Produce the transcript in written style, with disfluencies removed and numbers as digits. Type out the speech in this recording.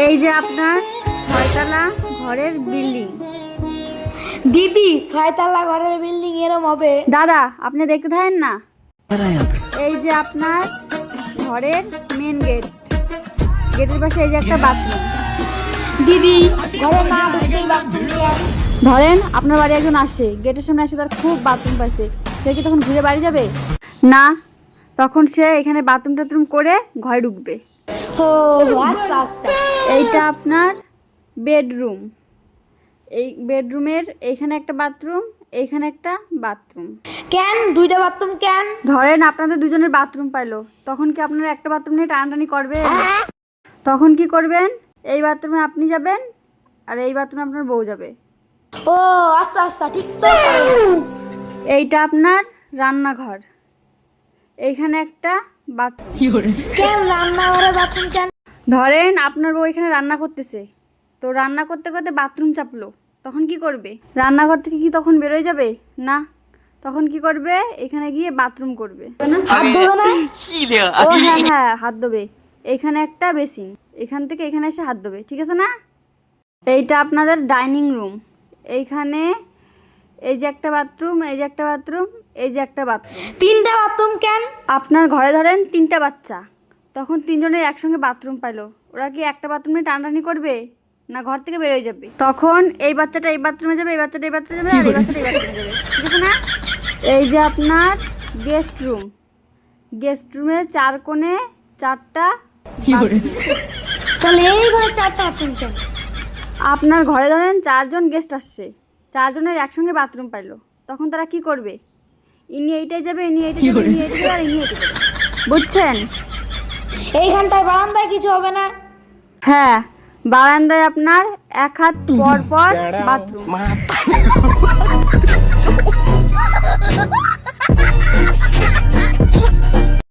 এই যে আপনার 6 তলা ঘরের বিল্ডিং। দিদি 6 তলা ঘরের বিল্ডিং এরম হবে? দাদা আপনি দেখতে থাকেন না। এই যে আপনার ঘরের মেন গেট, গেটের পাশে এই যে একটা বাথরুম। দিদি ঘরে না ঢুকতেই বাথরুম কেন? ধরেন আপনার বাড়ি একজন আসে, গেটের সামনে আসে, তার খুব বাথরুম পাইছে, সে কি তখন ঘুরে বাড়ি যাবে? না, তখন সে এখানে বাথরুম টাথরুম করে ঘরে ঢুকবে। ও আচ্ছা আচ্ছা। এইটা আপনার বেডরুম। এই বেডরুমের এইখানে একটা বাথরুম, এইখানে একটা বাথরুম। কেন 2টা বাথরুম কেন? ধরেন আপনাদের দুজনের বাথরুম পাইলো, তখন কি আপনারা একটা বাথরুম নিয়ে টানাটানি করবেন? তখন কি করবেন? এই বাথরুমে আপনি যাবেন আর এই বাথরুমে আপনার বউ যাবে। ও আচ্ছা আচ্ছা, ঠিক তো। এইটা আপনার রান্নাঘর, এইখানে একটা বাথরুম। কেন রান্নাঘরে বাথরুম কেন? ধরেন আপনার বউ এখানে রান্না করতেছে, তো রান্না করতে করতে বাথরুম চাপলো, তখন কি করবে? রান্নাঘর থেকে কি তখন বেরোয় যাবে? না, তখন কি করবে? এখানে গিয়ে বাথরুম করবে। হাত ধোবে না? ও হ্যাঁ হ্যাঁ, হাত ধোবে। এখানে একটা বেসিন, এখান থেকে এখানে এসে হাত ধোবে, ঠিক আছে না? এইটা আপনাদের ডাইনিং রুম। এইখানে এই যে একটা বাথরুম, এই যে একটা বাথরুম, এই যে একটা বাথরুম। 3টা বাথরুম কেন? আপনার ঘরে ধরেন 3টা বাচ্চা, তখন 3জনের একসঙ্গে বাথরুম পাইলো, ওরা কি একটা বাথরুমে টানাটানি করবে? না ঘর থেকে বেরোয় যাবে? তখন এই বাচ্চাটা এই বাথরুমে যাবে, এই বাচ্চাটা এই বাথরুমে যাবে, আর এই বাচ্চাটা এই বাথরুমে যাবে, ঠিক আছে না? এই যে আপনার গেস্ট রুম, গেস্ট রুমে 4 কোণে 4টা bathroom। তাহলে এই ঘরে 4টা বাথরুম কেন? আপনার ঘরে ধরেন 4জন গেস্ট আসছে, 4জনের একসঙ্গে বাথরুম পাইলো, তখন তারা কি করবে? ইনি এইটাই যাবে, ইনি এইটাই যাবে, ইনি এইটাই যাবে, আর ইনি এইটাই যাবে, বুঝছেন? এইখানটায় বারান্দায় কিছু হবে না? হ্যাঁ, বারান্দায় আপনার 1 হাত পর পর বাথরুম।